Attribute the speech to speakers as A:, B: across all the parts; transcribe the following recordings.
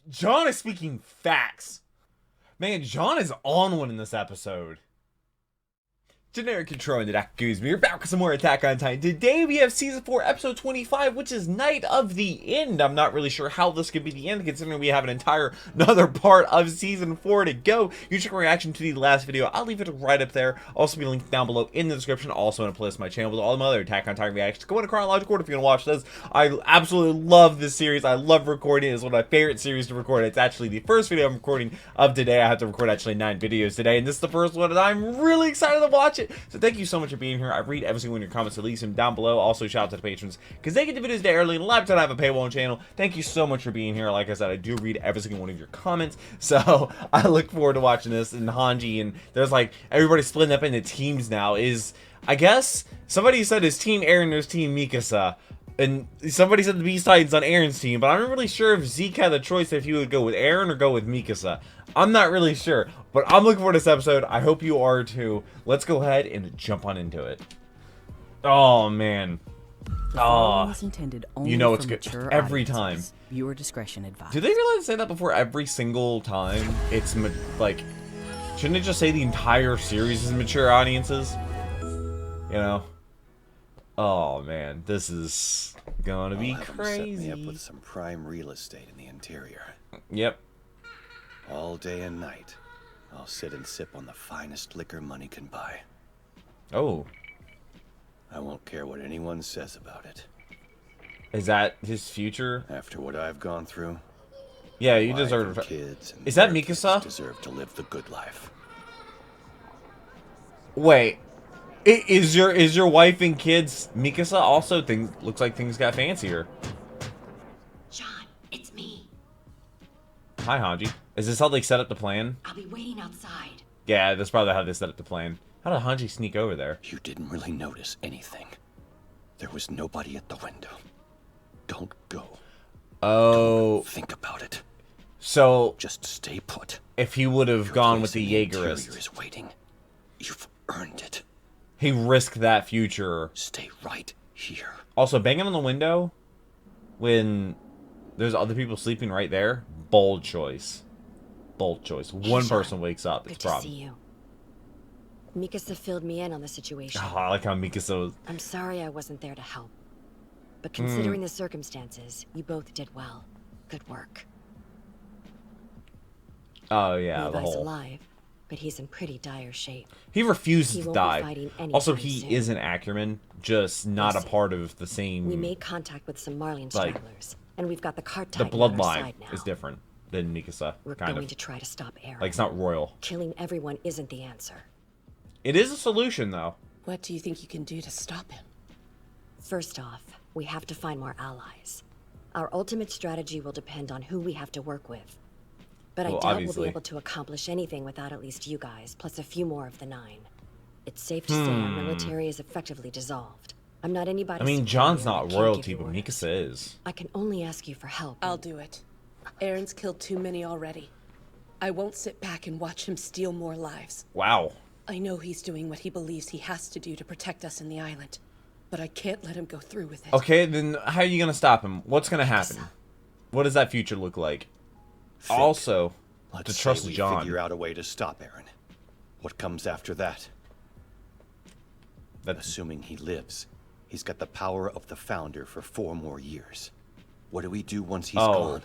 A: John is speaking facts. Man, John is on one in this episode. Generic control in the Daku's. We're back with some more Attack on Titan. Today we have Season 4, Episode 25, which is Night of the End. I'm not really sure how this could be the end, considering we have another part of Season 4 to go. You check my reaction to the last video. I'll leave it right up there. Also be linked down below in the description. Also in a playlist on my channel with all my other Attack on Titan reactions. Go in a chronological order if you're going to watch this. I absolutely love this series. I love recording it. It's one of my favorite series to record. It's actually the first video I'm recording of today. I have to record actually 9 videos today, and this is the first one, and I'm really excited to watch it. So thank you so much for being here. I read every single one of your comments, so leave them down below. Also, shout out to the patrons, because they get the videos day early, and a lot of times I have a paywall channel. Thank you so much for being here. Like I said, I do read every single one of your comments, so I look forward to watching this. And Hanji, and there's like, everybody splitting up into teams now. I guess, somebody said it's Team Eren, there's Team Mikasa. And somebody said the Beast Titan's on Eren's team, but I'm not really sure if Zeke had the choice if he would go with Eren or go with Mikasa. I'm not really sure, but I'm looking for this episode. I hope you are too. Let's go ahead and jump on into it. Oh, man. Oh, you know it's good every time.
B: Viewer discretion advised.
A: Do they really say that before every single time? It's like, shouldn't it just say the entire series is mature audiences? You know? Oh man, this is gonna be crazy.
C: Set me up with some prime real estate in the interior.
A: Yep.
C: All day and night, I'll sit and sip on the finest liquor money can buy.
A: Oh.
C: I won't care what anyone says about it.
A: Is that his future?
C: After what I've gone through,
A: yeah, you deserve it.
C: Kids and
A: is that Mikasa?
C: Deserve to live the good life.
A: Wait. Is your wife and kids Mikasa? Also, looks like things got fancier.
D: John, it's me.
A: Hi, Hanji. Is this how they set up the plan?
D: I'll be waiting outside.
A: Yeah, that's probably how they set up the plan. How did Hanji sneak over there?
C: You didn't really notice anything. There was nobody at the window. Don't go.
A: Oh.
C: Don't think about it.
A: So
C: just stay put.
A: If he would have gone with the
C: Jaegerist is waiting. You've earned it.
A: He risked that future.
C: Stay right here.
A: Also, banging on the window when there's other people sleeping right there. Bold choice. Bold choice. One person wakes up. It's a problem.
D: Good to see you. Mikasa filled me in on the situation.
A: Oh, I like how Mikasa was...
D: I'm sorry I wasn't there to help. But considering the circumstances, you both did well. Good work.
A: Oh, yeah,
D: Levi's alive, but he's in pretty dire shape.
A: He refuses to die. Also, he
D: soon.
A: is an Ackerman, just not a part of the same...
D: We made contact with some Marleyan stragglers, and we've got the cart
A: the
D: Titan on our
A: bloodline
D: side now.
A: is different than Mikasa.
D: We're going to try to stop Eren.
A: Like, it's not royal.
D: Killing everyone isn't the answer.
A: It is a solution, though.
E: What do you think you can do to stop him?
D: First off, we have to find more allies. Our ultimate strategy will depend on who we have to work with. But I doubt we'll be able to accomplish anything without at least you guys, plus a few more of the 9. It's safe to say our military is effectively dissolved. I'm not anybody.
A: I mean, John's not royalty, but Mikasa is.
D: I can only ask you for help.
E: I'll do it. Eren's killed too many already. I won't sit back and watch him steal more lives.
A: Wow.
E: I know he's doing what he believes he has to do to protect us in the island, but I can't let him go through with it.
A: Okay, then how are you going to stop him? What's going to happen? What does that future look like? Also,
C: let's
A: to trust
C: say we
A: John.
C: Figure out a way to stop Eren. What comes after that? Assuming he lives, he's got the power of the Founder for 4 more years. What do we do once he's gone?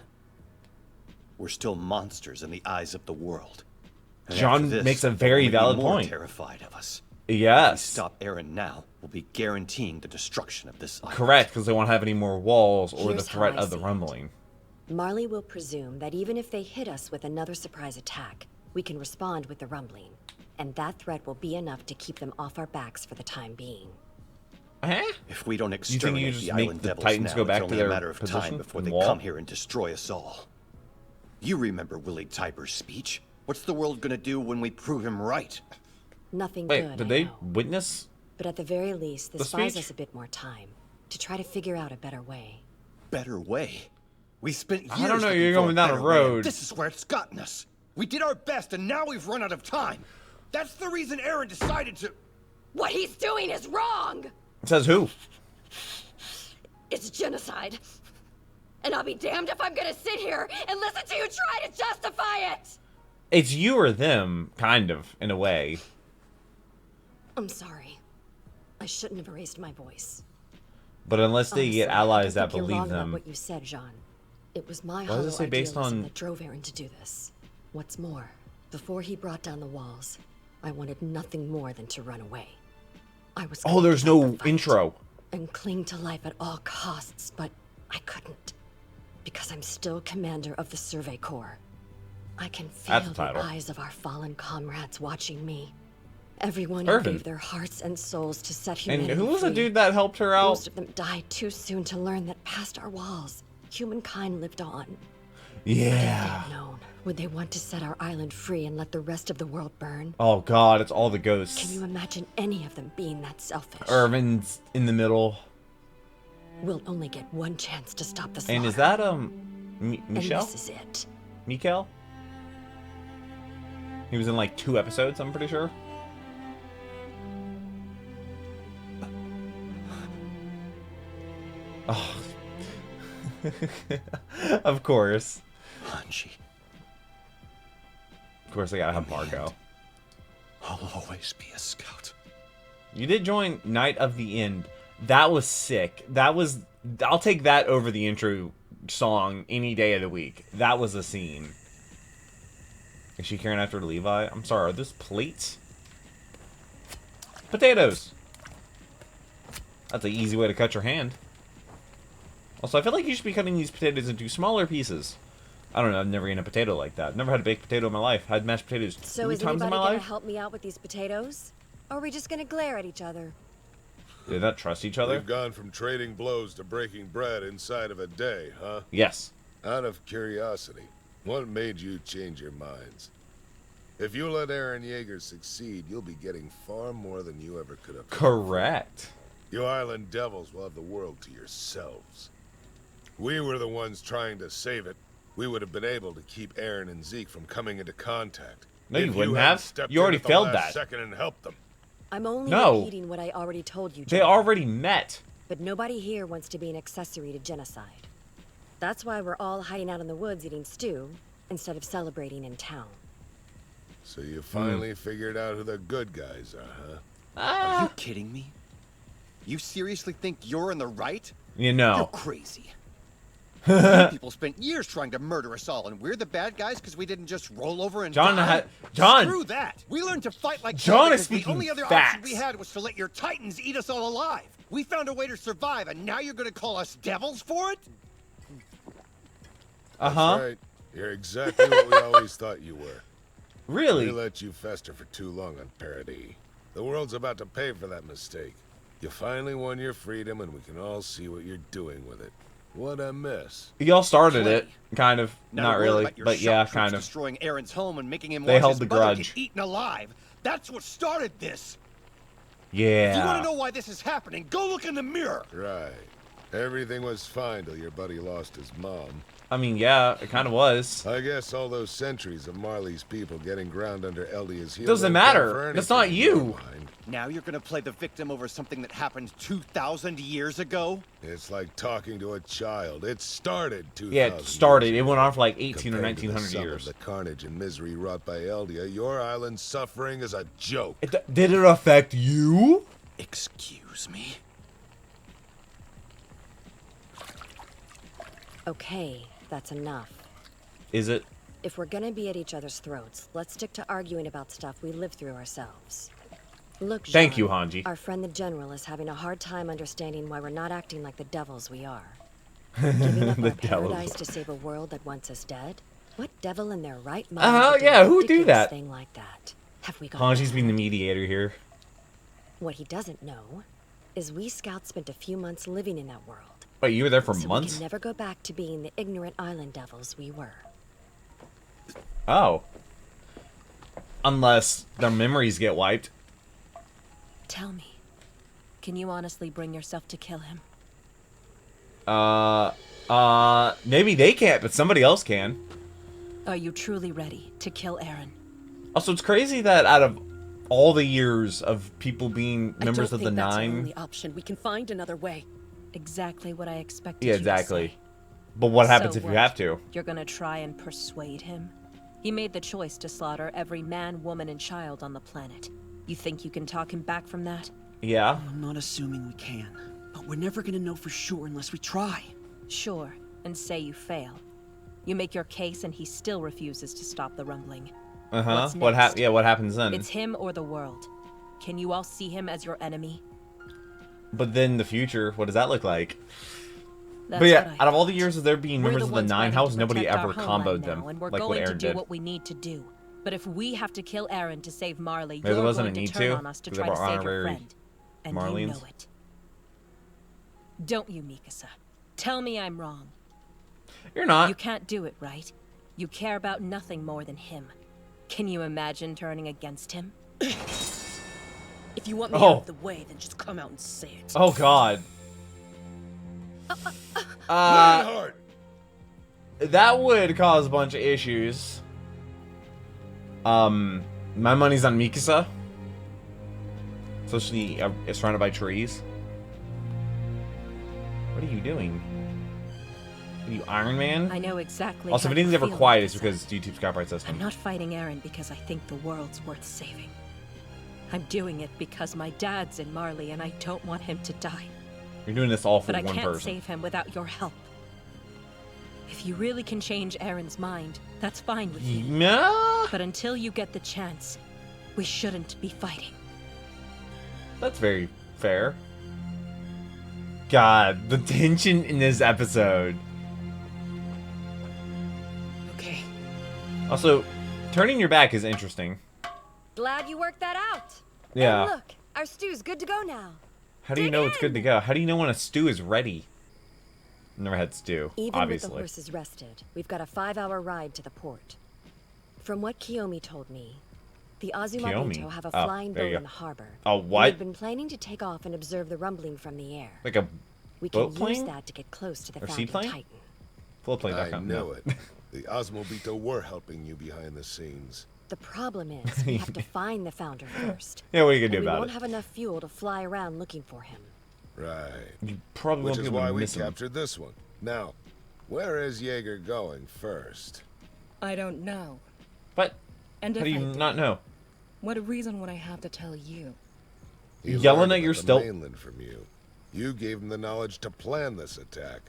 C: We're still monsters in the eyes of the world. And
A: John makes a very valid point.
C: Terrified of us.
A: Yes.
C: If we stop Eren now, we'll be guaranteeing the destruction of this island.
A: Correct, because they won't have any more walls or the threat of the rumbling.
D: Marley will presume that even if they hit us with another surprise attack, we can respond with the rumbling. And that threat will be enough to keep them off our backs for the time being.
C: If we don't exterminate the island devils now, it's only a matter of time before they come here and destroy us all. You remember Willie Tyburn's speech. What's the world gonna do when we prove him right?
D: Nothing
A: good.
D: Wait,
A: did they witness?
D: But at the very least, this buys us a bit more time to try to figure out a better way.
C: Better way? We spent years.
A: I don't know. You're going down a road.
C: This is where it's gotten us. We did our best, and now we've run out of time. That's the reason Eren decided to.
D: What he's doing is wrong.
A: Says who?
D: It's genocide. And I'll be damned if I'm gonna sit here and listen to you try to justify it!
A: It's you or them, kind of, in a way.
D: I'm sorry. I shouldn't have raised my voice.
A: But unless they get allies that believe
D: wrong
A: them.
D: About what you said, Jean. It was my
A: Why does it say based on
D: that drove Aaron to do this. What's more, before he brought down the walls, I wanted nothing more than to run away. I was
A: there's no intro.
D: And cling to life at all costs, but I couldn't. Because I'm still commander of the Survey Corps. I can feel the eyes of our fallen comrades watching me. Everyone who gave their hearts and souls to set humanity
A: free. And who was the dude that helped her out?
D: Most of them died too soon to learn that past our walls, humankind lived on.
A: Yeah.
D: But if they'd known, would they want to set our island free and let the rest of the world burn?
A: Oh god, it's all the ghosts.
D: Can you imagine any of them being that selfish?
A: Irvin's in the middle.
D: We'll only get one chance to stop the slaughter.
A: And is that Michelle?
D: And this is it.
A: Mikael? He was in like 2 episodes, I'm pretty sure. Oh. Of course.
C: Hanji.
A: Of course, I gotta have Margot.
C: I'll always be a scout.
A: You did join Night of the End. That was sick. That was... I'll take that over the intro song any day of the week. That was a scene. Is she carrying after Levi? I'm sorry, are those plates? Potatoes! That's an easy way to cut your hand. Also, I feel like you should be cutting these potatoes into smaller pieces. I don't know, I've never eaten a potato like that. Never had a baked potato in my life. I had mashed potatoes 2 times in my life.
D: So is anybody gonna help me out with these potatoes? Or are we just gonna glare at each other?
A: Do they not trust each other?
B: We've gone from trading blows to breaking bread inside of a day, huh?
A: Yes.
B: Out of curiosity, what made you change your minds? If you let Aaron Yeager succeed, you'll be getting far more than you ever could have.
A: Correct.
B: You island devils will have the world to yourselves. We were the ones trying to save it. We would have been able to keep Aaron and Zeke from coming into contact.
A: No, you wouldn't have. You already failed that.
B: Second and helped them.
D: I'm only repeating what I already told you, John.
A: They already met.
D: But nobody here wants to be an accessory to genocide. That's why we're all hiding out in the woods eating stew instead of celebrating in town.
B: So you finally figured out who the good guys are, huh?
C: Are you kidding me? You seriously think you're in the right?
A: You know.
C: You're crazy. You people spent years trying to murder us all, and we're the bad guys because we didn't just roll over and die?
A: John!
C: Screw that! We learned to fight like
A: John is speaking
C: the only other
A: facts.
C: option we had was to let your titans eat us all alive. We found a way to survive, and now you're gonna call us devils for it?
B: That's right. You're exactly what we always thought you were.
A: Really?
B: We let you fester for too long on Paradis. The world's about to pay for that mistake. You finally won your freedom, and we can all see what you're doing with it. What a mess.
A: Y'all started it, kind of.
C: Now
A: not really, but yeah, kind of.
C: Destroying Aaron's home and making him
A: they held the grudge.
C: Eaten alive. That's what started this.
A: Yeah.
C: If you want to know why this is happening, go look in the mirror.
B: Right. Everything was fine till your buddy lost his mom.
A: I mean, yeah, it kind of was.
B: I guess all those centuries of Marley's people getting ground under Eldia's heels.
A: Doesn't matter. That's not you.
C: Now you're gonna play the victim over something that happened 2,000 years ago?
B: It's like talking to a child. It started 2,000
A: Yeah, it started. It went on for like 18
B: Compared
A: or 1900
B: to the
A: years.
B: The carnage and misery wrought by Eldia, your island's suffering is a joke.
A: Did it affect you?
C: Excuse me?
D: Okay, that's enough.
A: Is it?
D: If we're gonna be at each other's throats, let's stick to arguing about stuff we live through ourselves. Look, Jean,
A: thank you, Hanji.
D: Our friend the General is having a hard time understanding why we're not acting like the devils we are. Giving up our paradise to save a world that wants us dead? What devil in their right mind would do
A: yeah,
D: a
A: who would do that?
D: thing like that? Have we got
A: Hanji's being the mediator here.
D: What he doesn't know is we scouts spent a few months living in that world.
A: Wait, you were there for
D: so
A: months?
D: We can never go back to being the ignorant island devils we were.
A: Oh. Unless their memories get wiped.
E: Tell me, can you honestly bring yourself to kill him?
A: Maybe they can't, but somebody else can.
E: Are you truly ready to kill Aaron?
A: Also, it's crazy that out of all the years of people being members of the
E: Nine...
A: Nine...
E: That's our only option. We can find another way. Exactly what I expected
A: Yeah,
E: you to
A: exactly.
E: say.
A: But what happens if you have to?
F: You're gonna try and persuade him? He made the choice to slaughter every man, woman, and child on the planet. You think you can talk him back from that?
A: Yeah.
G: I'm not assuming we can, but we're never gonna know for sure unless we try.
F: Sure, and say you fail. You make your case and he still refuses to stop the rumbling.
A: Uh-huh. What happens then?
F: It's him or the world. Can you all see him as your enemy?
A: But then the future, what does that look like? But yeah, out of all the years of there being members of the Nine, how has nobody ever comboed them
F: and we're
A: like what
F: going
A: Eren
F: to do
A: did?
F: what we need to do. But if we have to kill Eren to save Marley,
A: Maybe there
F: you're
A: wasn't
F: going
A: a
F: to
A: need
F: turn
A: to,
F: on us to
A: 'cause
F: try
A: they
F: to
A: were
F: save your
A: honorary
F: friend. And
A: Marleans.
F: you know it. Don't you, Mikasa? Tell me I'm wrong.
A: You're not.
F: You can't do it, right? You care about nothing more than him. Can you imagine turning against him?
E: If you want me out of the way, then just come out and say it.
A: Oh God. That would cause a bunch of issues. My money's on Mikasa. Especially it's surrounded by trees. What are you doing? Are you Iron Man?
F: I know exactly.
A: Also, if anything's ever quiet, it's because YouTube's copyright system.
F: I'm not fighting Eren because I think the world's worth saving. I'm doing it because my dad's in Marley and I don't want him to die.
A: You're doing this all for
F: one person. But I can't
A: person.
F: save him without your help. If you really can change Eren's mind, that's fine with me.
A: No.
F: But until you get the chance, we shouldn't be fighting.
A: That's very fair. God, the tension in this episode.
E: Okay.
A: Also, turning your back is interesting.
D: Glad you worked that out.
A: Yeah.
D: And look, our stew's good to go now.
A: How do you know it's good to go? How do you know when a stew is ready? Never had stew,
D: Even
A: obviously.
D: with the horses rested, we've got a 5-hour ride to the port. From what Kiyomi told me, the Azumabito have a flying boat in the harbor.
A: Oh, what?
D: We've been planning to take off and observe the rumbling from the air.
A: Like a
D: we
A: boat
D: can
A: plane?
D: use that to get close to the
A: or
D: founding
A: seaplane?
D: Titan.
A: Floatplane.com.
B: I know it. The Azumabito were helping you behind the scenes.
D: The problem is, we have to find the founder first.
A: Yeah, what are you gonna do about it?
D: We won't have enough fuel to fly around looking for him.
B: Right.
A: You probably
B: Which
A: won't be
B: is
A: able
B: why
A: to
B: we
A: miss him.
B: captured this one. Now, where is Jaeger going first?
H: I don't know.
A: But
H: And
A: how
H: if
A: do you
H: I
A: not know?
H: What reason would I have to tell you?
B: He
A: Yelling
B: learned
A: at your
B: about the
A: still-
B: mainland from you. You gave him the knowledge to plan this attack.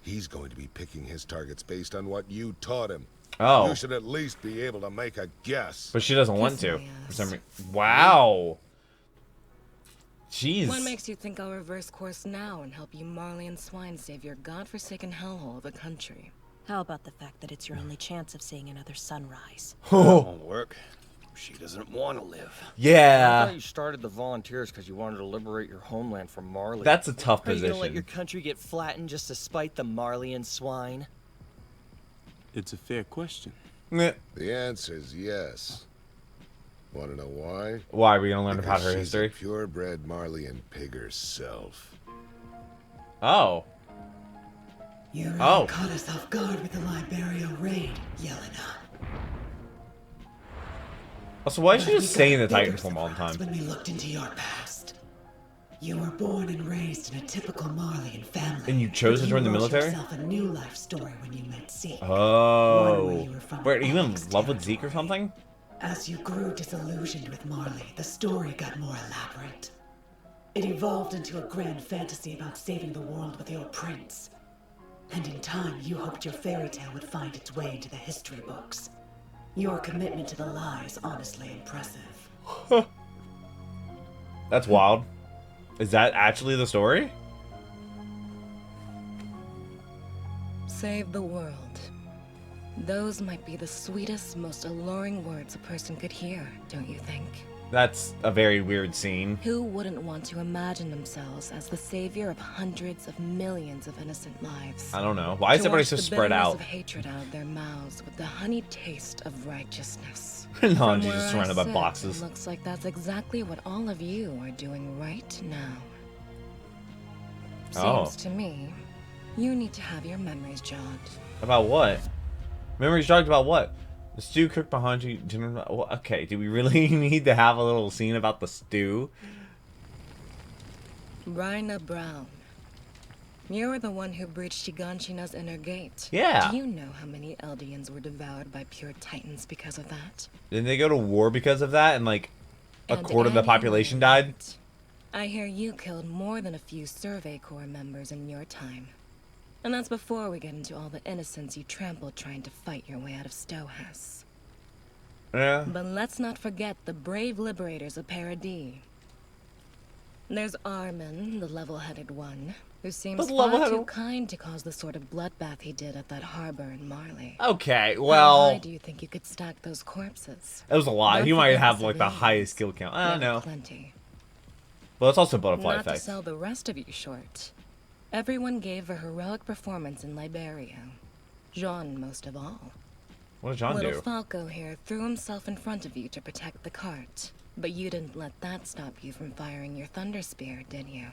B: He's going to be picking his targets based on what you taught him.
A: Oh.
B: You should at least be able to make a guess.
A: But she doesn't want
H: Kiss
A: to.
H: my
A: For
H: ass.
A: some reason. Wow. Jeez.
H: What makes you think I'll reverse course now and help you Marley and Swine save your godforsaken hellhole of a country?
F: How about the fact that it's your only chance of seeing another sunrise?
C: That won't work. She doesn't want to live.
I: I
A: Yeah.
I: thought you started the volunteers because you wanted to liberate your homeland from Marley.
A: That's a tough
J: Are you gonna let
A: position.
J: your country get flattened just to spite the Marleyan swine?
K: It's a fair question.
A: Meh.
B: The answer's yes. Want to know why?
A: Why are we gonna learn about
B: Because
A: her
B: she's
A: history?
B: a purebred Marleyan pig herself.
A: Oh.
L: You really
A: Oh.
L: caught us off guard with the Liberio raid, Yelena.
A: Also, why is she
L: But
A: just
L: we
A: saying
L: got
A: the
L: a
A: Titan
L: bigger
A: form all the
L: surprise
A: time?
L: When we looked into your past. You were born and raised in a typical Marleyan family.
A: And you chose to
L: but
A: join the
L: wrote
A: military?
L: yourself a new life story when you met Zeke.
A: Oh.
L: Where you were from
A: Wait, are you in
L: Onyx
A: love with
L: territory.
A: Zeke or something?
L: As you grew disillusioned with Marley, the story got more elaborate. It evolved into a grand fantasy about saving the world with your prince. And in time, you hoped your fairy tale would find its way into the history books. Your commitment to the lie is honestly impressive.
A: That's wild. Is that actually the story?
H: Save the world. Those might be the sweetest, most alluring words a person could hear, don't you think?
A: That's a very weird scene.
H: Who wouldn't want to imagine themselves as the savior of hundreds of millions of innocent lives?
A: I don't know. Why is
H: To
A: everybody
H: wash
A: so
H: the
A: spread
H: bitterness
A: out?
H: of hatred out of their mouths with the honeyed taste of righteousness.
A: No,
H: From
A: she's
H: where
A: just
H: I
A: surrounded by
H: sit,
A: boxes.
H: It looks like that's exactly what all of you are doing right now.
A: Oh.
H: Seems to me, you need to have your memories jogged.
A: About what? Memories jogged about what? The stew cooked behind you. Dinner. Well, okay, do we really need to have a little scene about the stew?
H: Rhina Brown. You're the one who breached Shiganshina's inner gate.
A: Yeah.
H: Do you know how many Eldians were devoured by pure Titans because of that?
A: Didn't they go to war because of that, and like a quarter of the population died?
H: I hear you killed more than a few Survey Corps members in your time. And that's before we get into all the innocents you trampled trying to fight your way out of Stohouse.
A: Yeah.
H: But let's not forget the brave liberators of Paradis. There's Armin, the level-headed one, who seems far too kind to cause the sort of bloodbath he did at that harbor in Marley.
A: Okay, well...
H: How high do you think you could stack those corpses?
A: It was a lot. He might have, like, the highest kill count. I don't know.
H: Plenty.
A: Well, it's also butterfly effect.
H: Not to sell the rest of you short. Everyone gave a heroic performance in Liberia. Jean most of all.
A: What did Jean do?
H: Little Falco here threw himself in front of you to protect the cart. But you didn't let that stop you from firing your Thunder Spear, did you?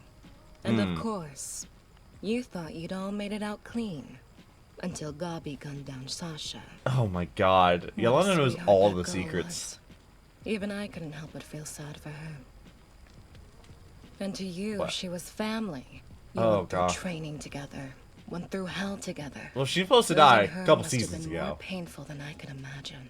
H: And of course, you thought you'd all made it out clean. Until Gabi gunned down Sasha.
A: Oh my god. Yelena knows all the secrets.
H: Even I couldn't help but feel sad for her. And to you, she was family. You went through training together. Went through hell together.
A: Well, she's supposed to die a couple seasons ago.
H: More painful than I could imagine.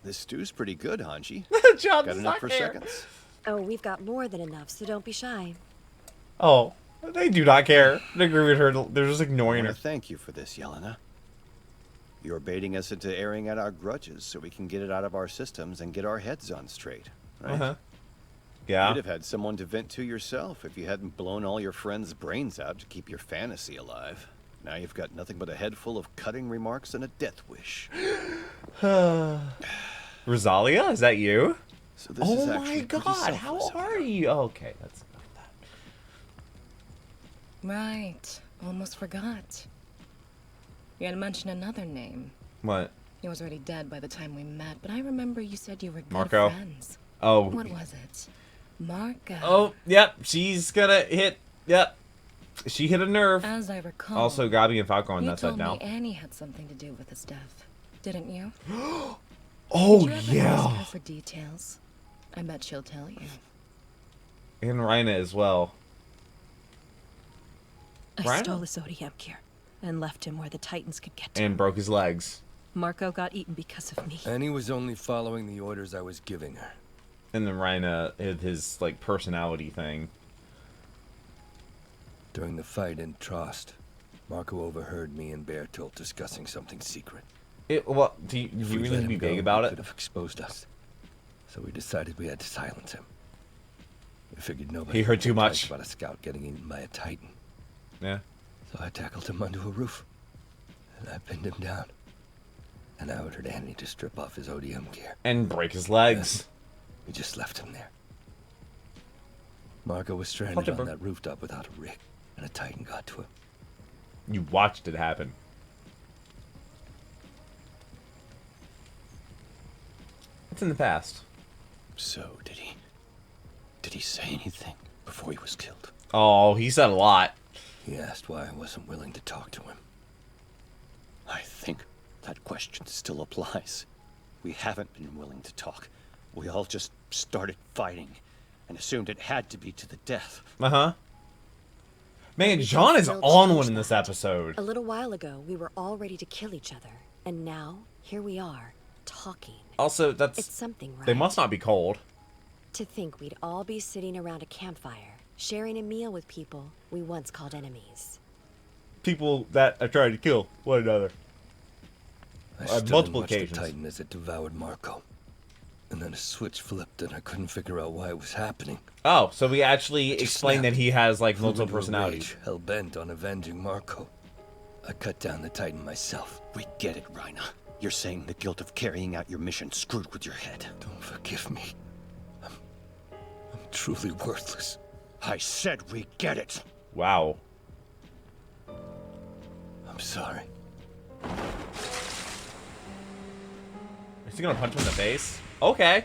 C: This stew's pretty good, Hanji.
A: Got
C: enough for seconds?
D: Oh, we've got more than enough, so don't be shy.
A: Oh, they do not care. They agree with her. They're just ignoring her.
C: Thank you for this, Yelena. You're baiting us into airing out our grudges so we can get it out of our systems and get our heads on straight, right?
A: Yeah.
C: You'd have had someone to vent to yourself if you hadn't blown all your friends' brains out to keep your fantasy alive. Now you've got nothing but a head full of cutting remarks and a death wish.
A: Rosalia, is that you?
C: So this is
A: my god, how are you? Oh, okay, that's not that.
H: Right. Almost forgot. You had mentioned another name.
A: What?
H: He was already dead by the time we met, but I remember you said you were good
A: Marco.
H: friends.
A: Oh.
H: What was it? Marco.
A: Oh, yep. She's gonna hit. Yep. She hit a nerve.
H: As I recall.
A: Also, Gabi and Falco on that side now.
H: You told me Annie had something to do with his death, didn't you?
A: Oh,
H: Did you ever ask her for details? I bet she'll tell you.
A: And Rhina as well.
F: I stole the Zodiac gear and left him where the Titans could get to
A: him. And broke his legs.
F: Marco got eaten because of me.
M: Annie was only following the orders I was giving her.
A: And then Rhina had his, like, personality thing.
M: During the fight in Trost, Marco overheard me and Bertolt discussing something secret.
A: Well, do you really need to be vague about it?
M: He could have exposed us. So we decided we had to silence him. We figured nobody
A: he heard too much
M: about a scout getting eaten by a Titan.
A: Yeah.
M: So I tackled him onto a roof, and I pinned him down. And I ordered Annie to strip off his ODM gear.
A: And break his legs.
M: We just left him there. Marco was stranded on that rooftop without a rig, and a Titan got to him.
A: You watched it happen. It's in the past.
M: So, did he say anything before he was killed?
A: Oh, he said a lot.
M: He asked why I wasn't willing to talk to him.
C: I think that question still applies. We haven't been willing to talk. We all just started fighting and assumed it had to be to the death.
A: Uh-huh. Man, Jean is on one in this episode.
D: A little while ago, we were all ready to kill each other. And now, here we are, talking.
A: Also,
D: it's something, right?
A: They must not be cold.
D: To think we'd all be sitting around a campfire, sharing a meal with people we once called enemies.
A: People that I tried to kill one another.
M: On
A: multiple occasions.
M: The Titan as it devoured Marco. And then a switch flipped and I couldn't figure out why it was happening.
A: Oh, so we actually explained that he has, like, multiple personalities.
M: Hell-bent on avenging Marco. I cut down the Titan myself.
C: We get it, Rhina. You're saying the guilt of carrying out your mission screwed with your head.
M: Don't forgive me. I'm truly worthless.
C: I said we get it.
A: Wow.
M: I'm sorry.
A: Is he gonna punch him in the face? Okay.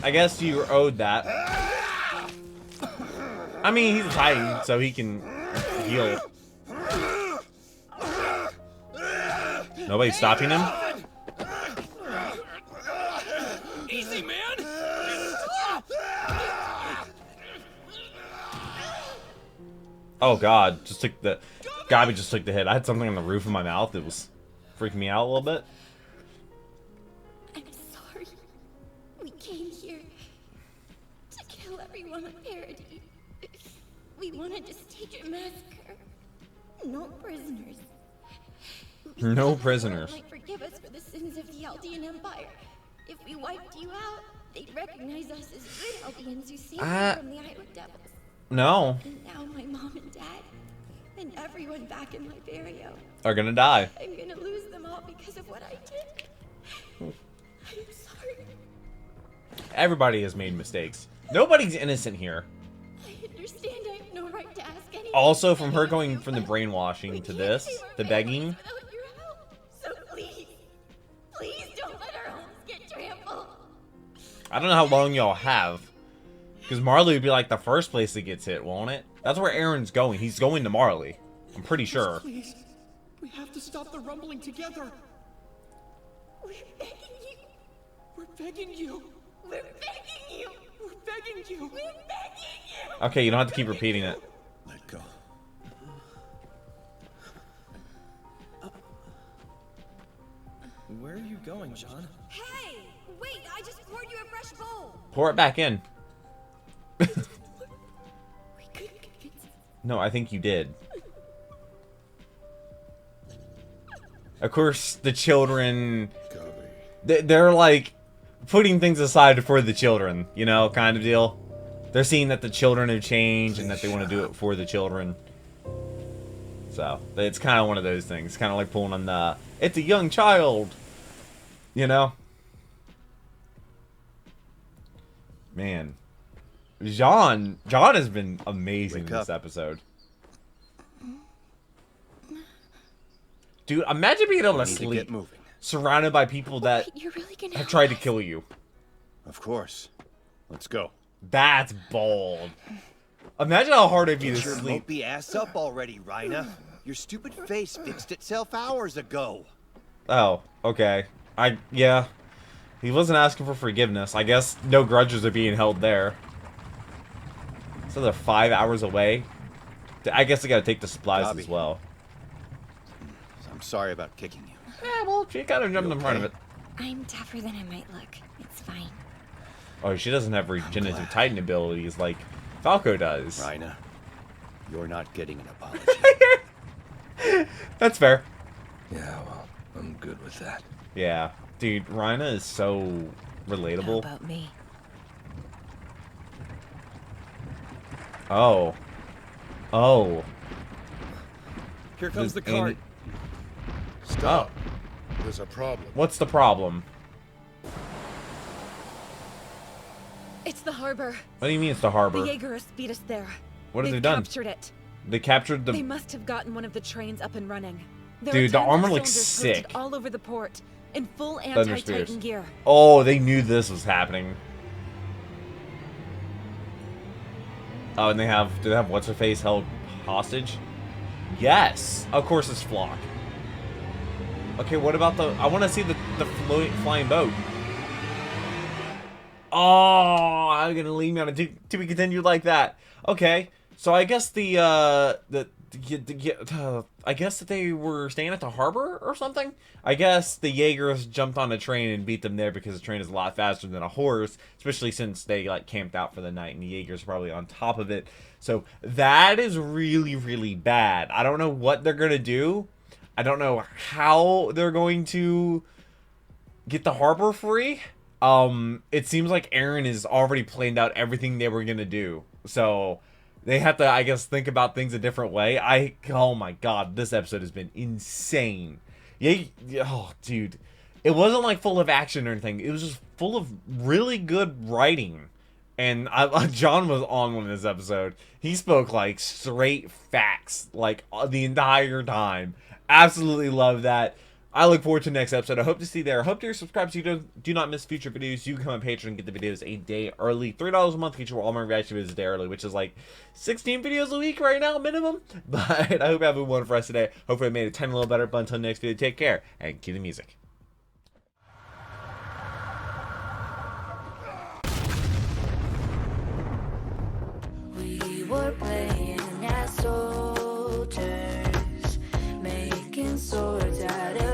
A: I guess you owed that. I mean, he's a Titan, so he can heal. Nobody's stopping him?
N: Easy, man!
A: Oh God, Gabby just took the hit. I had something on the roof of my mouth that was freaking me out a little bit.
N: I'm sorry. We came here to kill everyone on Parody. We wanted to stage a massacre. No prisoners.
A: No prisoners.
N: Might forgive us for the sins of the Aldean Empire. If we wiped you out, they'd recognize us as good Aldeans who saved them from the Island Devils.
A: No.
N: And now my mom and dad, and everyone back in Liberio,
A: are gonna die.
N: I'm gonna lose them all because of what I did. I'm sorry.
A: Everybody has made mistakes. Nobody's innocent here.
N: I understand I have no right to ask anyone.
A: Also, from her going from the brainwashing to this, the begging.
N: So please don't let our homes get trampled.
A: I don't know how long y'all have. Because Marley would be like the first place that gets hit, won't it? That's where Aaron's going. He's going to Marley. I'm pretty sure.
G: Please, we have to stop the rumbling together.
N: We're begging you.
G: We're begging you.
N: We're begging you.
G: We're begging you.
N: We're begging you.
A: Okay, you don't have to keep repeating it.
C: Let go.
J: Where are you going, John?
F: Hey! Wait, I just poured you a fresh bowl!
A: Pour it back in. No, I think you did. Of course, the children... They're like putting things aside for the children, you know, kind of deal. They're seeing that the children have changed and that they want to do it for the children. So, it's kind of one of those things. Kind of like pulling on the, it's a young child, you know? Man. John has been amazing in this episode. Dude, imagine being able to sleep surrounded by people that have tried to kill you.
C: Of course. Let's go.
A: That's bold. Imagine how hard it'd be to
C: Get your
A: sleep.
C: mopey ass up already, Rhina. Your stupid face fixed itself hours ago.
A: Oh, okay. Yeah. He wasn't asking for forgiveness. I guess no grudges are being held there. So they're 5 hours away. I guess they gotta take the supplies as well.
C: I'm sorry about kicking you.
A: Yeah, well, she kind of jumped in front of it.
N: I'm tougher than I might look. It's fine.
A: Oh, she doesn't have regenerative Titan abilities like Falco does.
C: Rhina, you're not getting an apology.
A: That's fair.
M: Yeah, well, I'm good with that.
A: Yeah. Dude, Rhina is so relatable.
F: How about me?
A: Oh. Oh.
J: Here comes the cart.
B: Stop. There's a problem.
A: What's the problem?
F: It's the harbor.
A: What do you mean it's the harbor?
F: The Jaegerists beat us there.
A: What have they
F: They've
A: done?
F: Captured it.
A: They captured the...
F: They must have gotten one of the trains up and running.
A: Dude, the armor looks sick.
F: All over the port, in full anti-Titan gear.
A: Oh, they knew this was happening. Oh, and do they have what's-her-face held hostage? Yes! Of course it's Flock. Okay, what about I want to see the flying boat. Oh, I'm gonna leave me on a to be continued like that. Okay, so I guess I guess that they were staying at the harbor or something. I guess the Jaegers jumped on a train and beat them there because the train is a lot faster than a horse, especially since they like camped out for the night and the Jaegers are probably on top of it. So that is really, really bad. I don't know what they're gonna do. I don't know how they're going to get the harbor free. It seems like Aaron has already planned out everything they were gonna do. So they have to, I guess, think about things a different way. Oh my god, this episode has been insane. Yeah, oh, dude. It wasn't like full of action or anything. It was just full of really good writing. And John was on one of this episode. He spoke like straight facts, like the entire time. Absolutely love that. I look forward to the next episode. I hope to see you there. I hope you're subscribed so you do not miss future videos. You can come on Patreon and get the videos a day early. $3 a month gets you all my reaction videos a day early, which is like 16 videos a week right now, minimum. But I hope you have a wonderful for us today. Hopefully I made it 10 a little better. But until next video, take care and cue the music.
N: We were playing as so
O: gotta